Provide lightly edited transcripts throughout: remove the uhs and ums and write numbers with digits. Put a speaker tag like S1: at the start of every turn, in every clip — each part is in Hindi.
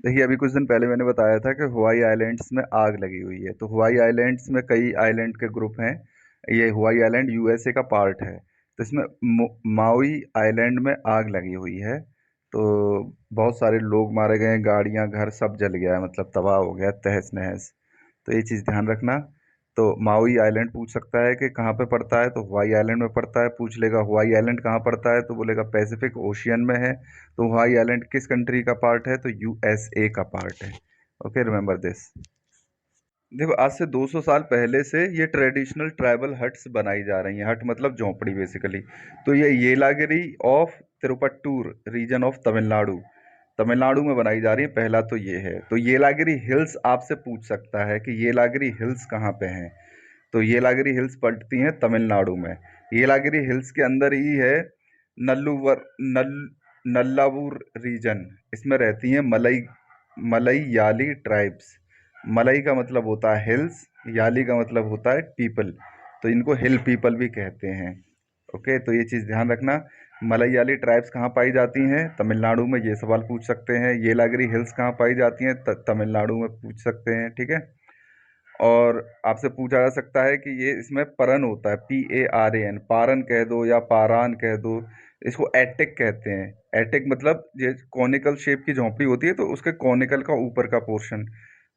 S1: देखिए, अभी कुछ दिन पहले मैंने बताया था कि हवाई आइलैंड्स में आग लगी हुई है। तो हवाई आइलैंड्स में कई आइलैंड के ग्रुप हैं। ये हवाई आइलैंड यूएसए का पार्ट है। तो इसमें माउई आइलैंड में आग लगी हुई है। तो बहुत सारे लोग मारे गए, गाड़ियां, घर सब जल गया है, मतलब तबाह हो गया, तहस नहस। तो ये चीज़ ध्यान रखना। तो माउई आइलैंड पूछ सकता है कि कहाँ पे पड़ता है, तो हवाई आइलैंड में पड़ता है। पूछ लेगा हवाई आइलैंड कहाँ पड़ता है, तो बोलेगा पैसिफिक ओशियन में है। तो हवाई आइलैंड किस कंट्री का पार्ट है, तो यूएसए का पार्ट है। Okay, remember this. देखो, आज से 200 साल पहले से ये ट्रेडिशनल ट्राइबल हट्स बनाई जा रही हैं। हट मतलब झोंपड़ी बेसिकली। तो ये Yelagiri of Tirupattur region of Tamil Nadu, Tamil Nadu में बनाई जा रही है। पहला तो ये है। तो येलागिरी हिल्स आपसे पूछ सकता है कि येलागिरी हिल्स कहाँ पे हैं। तो येलागिरी हिल्स पड़ती हैं तमिलनाडु में। येलागिरी हिल्स के अंदर ही है नल्लूवर नल नल्लावुर रीजन। इसमें रहती हैं मलई याली ट्राइब्स। मलई का मतलब होता है हिल्स, याली का मतलब होता है पीपल। तो इनको हिल पीपल भी कहते हैं। ओके, तो ये चीज़ ध्यान रखना। मलयाली ट्राइब्स कहाँ पाई जाती हैं, तमिलनाडु में। ये सवाल पूछ सकते हैं। येलागिरी हिल्स कहाँ पाई जाती हैं, तमिलनाडु में पूछ सकते हैं। ठीक है। और आपसे पूछा जा सकता है कि ये इसमें परन होता है, PARAN, पारन कह दो या पारान कह दो। इसको एटिक कहते हैं। एटिक मतलब ये कॉनिकल शेप की झोंपड़ी होती है, तो उसके कॉनिकल का ऊपर का पोर्शन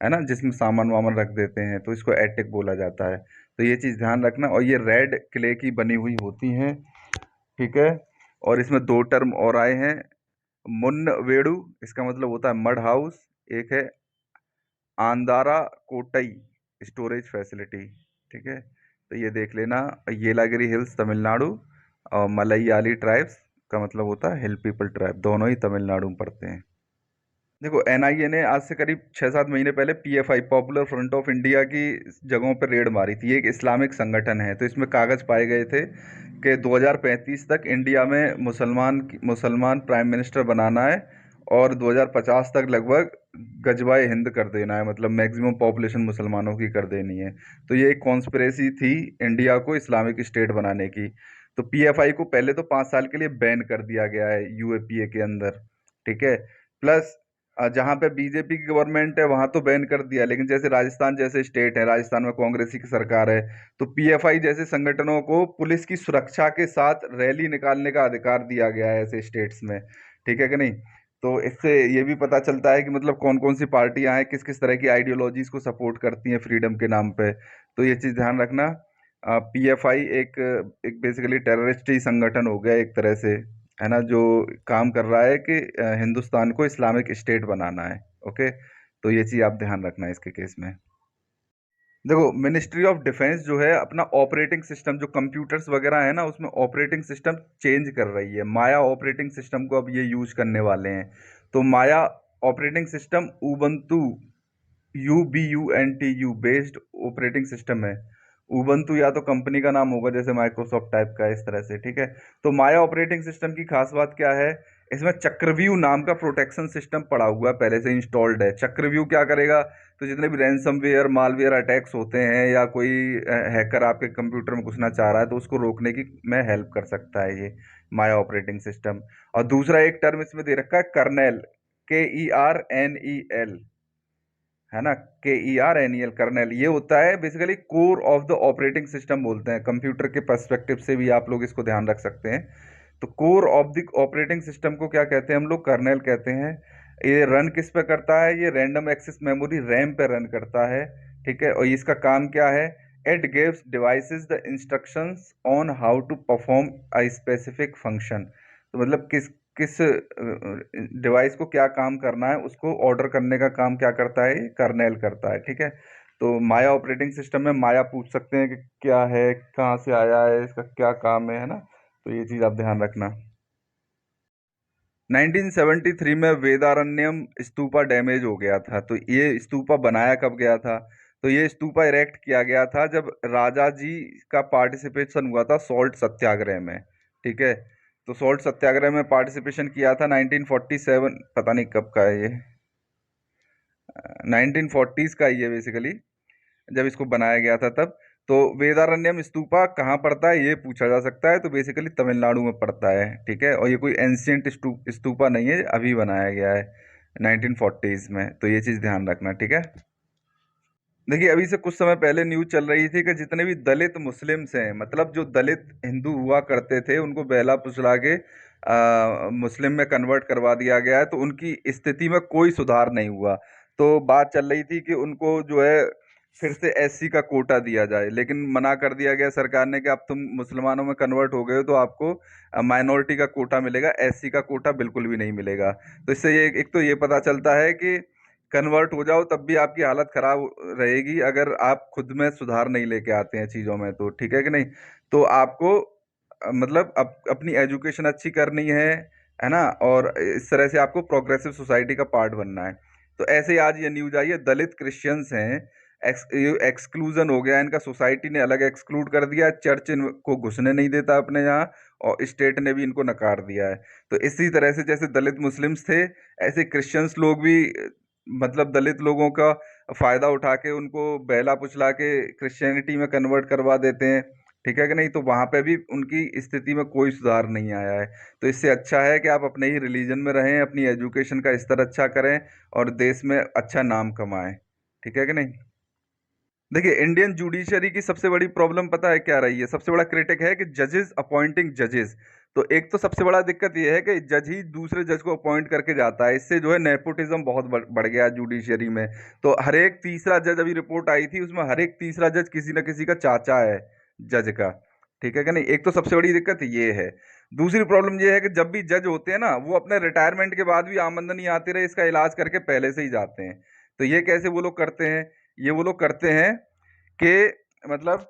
S1: है ना, जिसमें सामान वामान रख देते हैं, तो इसको एटिक बोला जाता है। तो ये चीज़ ध्यान रखना। और ये रेड क्ले की बनी हुई होती हैं। ठीक है। और इसमें दो टर्म और आए हैं। मुन्नवेडु, इसका मतलब होता है मड हाउस। एक है आंदारा कोटई, स्टोरेज फैसिलिटी। ठीक है। तो ये देख लेना। येलागिरी हिल्स तमिलनाडु, और मलयाली ट्राइब्स का मतलब होता है हिल पीपल ट्राइब, दोनों ही तमिलनाडु में पड़ते हैं। देखो, एनआईए ने आज से करीब 6-7 महीने पहले PFI, popular front of India की जगहों पर रेड मारी थी। ये एक इस्लामिक संगठन है। तो इसमें कागज पाए गए थे कि 2035 तक इंडिया में मुसलमान प्राइम मिनिस्टर बनाना है। और 2050 तक लगभग गजवाए हिंद कर देना है, मतलब मैक्सिमम पॉपुलेशन मुसलमानों की कर देनी है। तो ये एक कॉन्स्पिरेसी थी इंडिया को इस्लामिक स्टेट बनाने की। तो PFI को पहले तो 5 साल के लिए बैन कर दिया गया है UAPA के अंदर। ठीक है। प्लस जहाँ पे बीजेपी की गवर्नमेंट है वहां तो बैन कर दिया, लेकिन जैसे राजस्थान जैसे स्टेट है, राजस्थान में कांग्रेस की सरकार है, तो PFI जैसे संगठनों को पुलिस की सुरक्षा के साथ रैली निकालने का अधिकार दिया गया है ऐसे स्टेट्स में। ठीक है कि नहीं। तो इससे ये भी पता चलता है कि मतलब कौन कौन सी पार्टियां हैं, किस किस तरह की आइडियोलॉजीज को सपोर्ट करती हैं फ्रीडम के नाम पे। तो ये चीज ध्यान रखना। PFI एक एक बेसिकली टेररिस्ट ही संगठन हो गया एक तरह से, है ना, जो काम कर रहा है कि हिंदुस्तान को इस्लामिक स्टेट बनाना है। ओके। तो ये चीज़ आप ध्यान रखना है इसके केस में। देखो, मिनिस्ट्री ऑफ डिफेंस जो है अपना ऑपरेटिंग सिस्टम, जो कंप्यूटर्स वगैरह है ना, उसमें ऑपरेटिंग सिस्टम चेंज कर रही है। माया ऑपरेटिंग सिस्टम को अब ये यूज करने वाले हैं। तो Maya operating system Ubuntu, UBUNTU based operating system है। उबंतु या तो कंपनी का नाम होगा, जैसे माइक्रोसॉफ्ट टाइप का, इस तरह से। ठीक है। तो माया ऑपरेटिंग सिस्टम की खास बात क्या है, इसमें चक्रव्यूह नाम का प्रोटेक्शन सिस्टम पड़ा हुआ है, पहले से इंस्टॉल्ड है। चक्रव्यूह क्या करेगा, तो जितने भी रैंसमवेयर मालवेयर अटैक्स होते हैं, या कोई हैकर आपके कंप्यूटर में घुसना चाह रहा है, तो उसको रोकने की में हेल्प कर सकता है ये माया ऑपरेटिंग सिस्टम। और दूसरा एक टर्म इसमें दे रखा है कर्नेल, KERNEL, है ना। KERNEL, कर्नेल, ये होता है basically core of the operating system बोलते हैं। कंप्यूटर के पर्सपेक्टिव से भी आप लोग इसको ध्यान रख सकते हैं। तो core of the operating system को क्या कहते हैं हम लोग, कर्नेल कहते हैं। ये रन किस पे करता है, ये रैंडम एक्सेस मेमोरी रैम पे रन करता है। ठीक है। और इसका काम क्या है, it gives devices the instructions on how to perform a specific function. तो मतलब किस किस डिवाइस को क्या काम करना है, उसको ऑर्डर करने का काम क्या करता है, कर्नेल करता है। ठीक है। तो माया ऑपरेटिंग सिस्टम में माया पूछ सकते हैं कि क्या है, कहाँ से आया है, इसका क्या काम है ना। तो ये चीज आप ध्यान रखना। 1973 में वेदारण्यम स्तूपा डैमेज हो गया था। तो ये स्तूपा बनाया कब गया था, तो ये स्तूपा इरेक्ट किया गया था जब राजा जी का पार्टिसिपेशन हुआ था सॉल्ट सत्याग्रह में। ठीक है। तो सॉल्ट सत्याग्रह में पार्टिसिपेशन किया था 1947, पता नहीं कब का है ये, 1940s का ही है बेसिकली, जब इसको बनाया गया था तब। तो वेदारण्यम स्तूपा कहाँ पड़ता है ये पूछा जा सकता है। तो बेसिकली तमिलनाडु में पड़ता है। ठीक है। और ये कोई एंशियंट स्तूपा नहीं है, अभी बनाया गया है। 1940s में। तो ये चीज़ ध्यान रखना, ठीक है। देखिए, अभी से कुछ समय पहले न्यूज चल रही थी कि जितने भी दलित मुस्लिम्स हैं, मतलब जो दलित हिंदू हुआ करते थे, उनको बहला फुसला के मुस्लिम में कन्वर्ट करवा दिया गया है, तो उनकी स्थिति में कोई सुधार नहीं हुआ। तो बात चल रही थी कि उनको जो है फिर से एससी का कोटा दिया जाए, लेकिन मना कर दिया गया सरकार ने कि अब तुम मुसलमानों में कन्वर्ट हो गए हो तो आपको माइनॉरिटी का कोटा मिलेगा, एससी का कोटा बिल्कुल भी नहीं मिलेगा। तो इससे ये एक तो ये पता चलता है कि कन्वर्ट हो जाओ तब भी आपकी हालत खराब रहेगी अगर आप खुद में सुधार नहीं लेके आते हैं चीज़ों में, तो ठीक है कि नहीं। तो आपको मतलब अपनी एजुकेशन अच्छी करनी है ना, और इस तरह से आपको प्रोग्रेसिव सोसाइटी का पार्ट बनना है। तो ऐसे ही आज ये न्यूज आई है, दलित क्रिश्चियंस हैं, एक्सक्लूजन हो गया इनका, सोसाइटी ने अलग एक्सक्लूड कर दिया, चर्च इनको घुसने नहीं देता अपने यहाँ, और स्टेट ने भी इनको नकार दिया है। तो इसी तरह से जैसे दलित मुस्लिम्स थे, ऐसे क्रिश्चियंस लोग भी मतलब दलित लोगों का फायदा उठा के उनको बहला फुसला के क्रिश्चियनिटी में कन्वर्ट करवा देते हैं, ठीक है कि नहीं। तो वहां पे भी उनकी स्थिति में कोई सुधार नहीं आया है। तो इससे अच्छा है कि आप अपने ही रिलीजन में रहें, अपनी एजुकेशन का स्तर अच्छा करें और देश में अच्छा नाम कमाएं, ठीक है कि नहीं। देखिए, इंडियन जुडिशरी की सबसे बड़ी प्रॉब्लम पता है क्या रही है? सबसे बड़ा क्रिटिक है कि जजेस अपॉइंटिंग जजेस। तो एक तो सबसे बड़ा दिक्कत यह है कि जज ही दूसरे जज को अपॉइंट करके जाता है, इससे जो है नेपोटिज्म बहुत बढ़ गया है जुडिशरी में। तो हर एक तीसरा जज, अभी रिपोर्ट आई थी उसमें हर एक तीसरा जज किसी न किसी का चाचा है जज का, ठीक है कि नहीं। एक तो सबसे बड़ी दिक्कत ये है। दूसरी प्रॉब्लम ये है कि जब भी जज होते हैं ना, वो अपने रिटायरमेंट के बाद भी आमदनी आती रहे इसका इलाज करके पहले से ही जाते हैं। तो ये कैसे वो लोग करते हैं? ये वो लोग करते हैं कि मतलब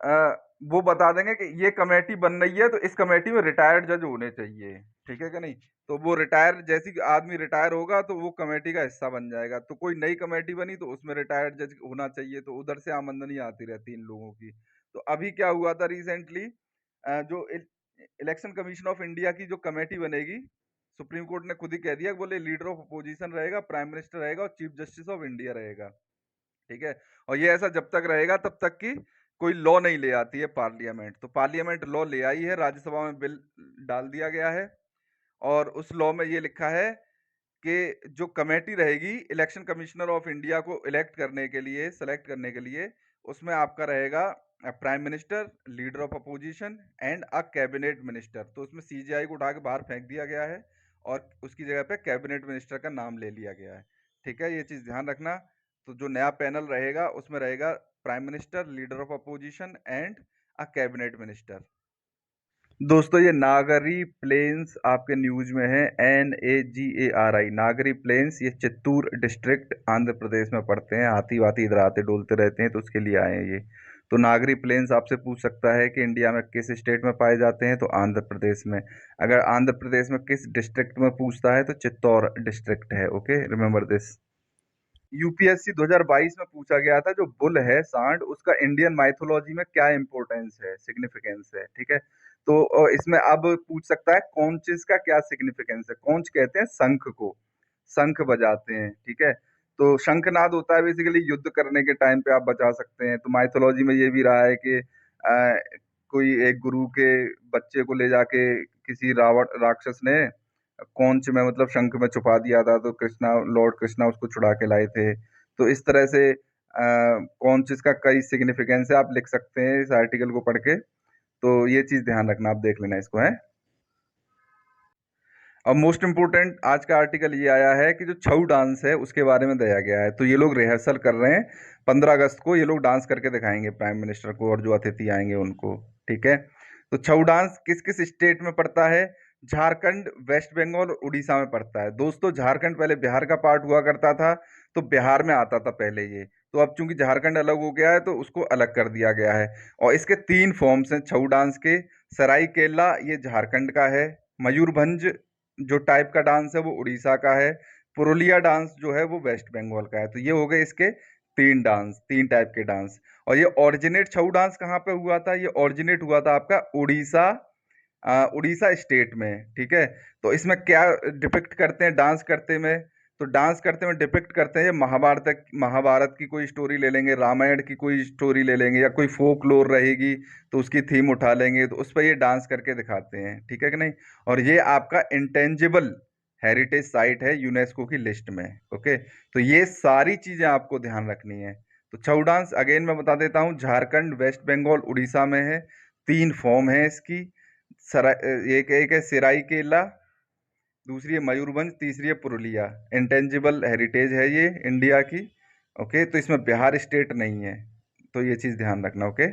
S1: अ, वो बता देंगे कि ये कमेटी बन रही है तो इस कमेटी में रिटायर्ड जज होने चाहिए, ठीक है कि नहीं। तो वो रिटायर, जैसे कि आदमी रिटायर होगा तो वो कमेटी का हिस्सा बन जाएगा। तो कोई नई कमेटी बनी तो उसमें रिटायर्ड जज होना चाहिए, तो उधर से आमदनी आती रहती है इन लोगों की। तो अभी क्या हुआ था रिसेंटली, जो इलेक्शन कमीशन ऑफ इंडिया की जो कमेटी बनेगी, सुप्रीम कोर्ट ने खुद ही कह दिया, बोले लीडर ऑफ अपोजिशन रहेगा, प्राइम मिनिस्टर रहेगा और चीफ जस्टिस ऑफ इंडिया रहेगा, ठीक है। और ये ऐसा जब तक रहेगा तब तक कि कोई लॉ नहीं ले आती है पार्लियामेंट। तो पार्लियामेंट लॉ ले आई है, राज्यसभा में बिल डाल दिया गया है, और उस लॉ में ये लिखा है कि जो कमेटी रहेगी इलेक्शन कमिश्नर ऑफ इंडिया को इलेक्ट करने के लिए, सेलेक्ट करने के लिए, उसमें आपका रहेगा prime minister, leader of opposition and a cabinet minister. तो उसमें सीजीआई को उठा के बाहर फेंक दिया गया है और उसकी जगह पे कैबिनेट मिनिस्टर का नाम ले लिया गया है, ठीक है। ये चीज़ ध्यान रखना। तो जो नया पैनल रहेगा उसमें रहेगा prime minister, leader of opposition and a cabinet minister. दोस्तों, ये नागरी प्लेन्स आपके न्यूज में है, NAGARI, नागरी प्लेन्स। ये चित्तूर डिस्ट्रिक्ट आंध्र प्रदेश में पड़ते हैं। हाथी वाथी इधर आते डोलते रहते हैं, तो उसके लिए आए हैं ये। तो नागरी प्लेन्स आपसे पूछ सकता है कि इंडिया में किस स्टेट में पाए जाते हैं, तो आंध्र प्रदेश में। अगर आंध्र प्रदेश में किस डिस्ट्रिक्ट में पूछता है तो चित्तौर डिस्ट्रिक्ट है, ओके, रिमेंबर दिस। यूपीएससी 2022 में पूछा गया था, जो बुल है, सांड, उसका इंडियन माइथोलॉजी में क्या इंपॉर्टेंस है, सिग्निफिकेंस है, ठीक है। तो इसमें अब पूछ सकता है कौंचिस का क्या सिग्निफिकेंस है। कौंच कहते हैं शंख को, शंख बजाते हैं, ठीक है। तो शंखनाद होता है बेसिकली युद्ध करने के टाइम पे आप बजा सकते हैं। तो माइथोलॉजी में ये भी रहा है कि कोई एक गुरु के बच्चे को ले जाके किसी रावण राक्षस ने कौंच में, मतलब शंख में छुपा दिया था, तो कृष्णा, लॉर्ड कृष्णा उसको छुड़ा के लाए थे। तो इस तरह से कौंच का कई सिग्निफिकेंस है, आप लिख सकते हैं इस आर्टिकल को पढ़ के। तो ये चीज ध्यान रखना, आप देख लेना इसको है। और मोस्ट इम्पोर्टेंट आज का आर्टिकल ये आया है कि जो छऊ डांस है उसके बारे में दिया गया है। तो ये लोग रिहर्सल कर रहे हैं, 15 अगस्त को ये लोग डांस करके दिखाएंगे प्राइम मिनिस्टर को और जो अतिथि आएंगे उनको, ठीक है। तो छऊ डांस किस किस स्टेट में पड़ता है? झारखंड, वेस्ट बंगाल और उड़ीसा में पड़ता है। दोस्तों, झारखंड पहले बिहार का पार्ट हुआ करता था, तो बिहार में आता था पहले ये। तो अब चूंकि झारखंड अलग हो गया है तो उसको अलग कर दिया गया है। और इसके 3 फॉर्म्स हैं छऊ डांस के। सरायकेला ये झारखंड का है, मयूरभंज जो टाइप का डांस है वो उड़ीसा का है, पुरुलिया डांस जो है वो वेस्ट बंगाल का है। तो ये हो गए इसके 3 डांस, 3 टाइप के डांस। और ये ओरिजिनेट छऊ डांस कहाँ पे हुआ था? ये ओरिजिनेट हुआ था आपका उड़ीसा, उड़ीसा स्टेट में, ठीक है। तो इसमें क्या डिपिक्ट करते हैं डांस करते में? तो डांस करते में डिपिक्ट करते हैं, ये महाभारत महाभारत की कोई स्टोरी ले लेंगे, रामायण की कोई स्टोरी ले लेंगे, या कोई फोक लोर रहेगी तो उसकी थीम उठा लेंगे, तो उस पर ये डांस करके दिखाते हैं, ठीक है कि नहीं। और ये आपका इंटेंजिबल हेरिटेज साइट है यूनेस्को की लिस्ट में। ओके, तो ये सारी चीजें आपको ध्यान रखनी है। तो छऊ डांस अगेन मैं बता देता हूँ, झारखंड, वेस्ट बंगाल, उड़ीसा में है। 3 फॉर्म है इसकी। सरा एक एक है सिराइकेला, दूसरी है मयूरभंज, तीसरी है पुरुलिया। इंटेंजिबल हेरिटेज है ये इंडिया की। ओके, तो इसमें बिहार स्टेट नहीं है, तो ये चीज ध्यान रखना। ओके।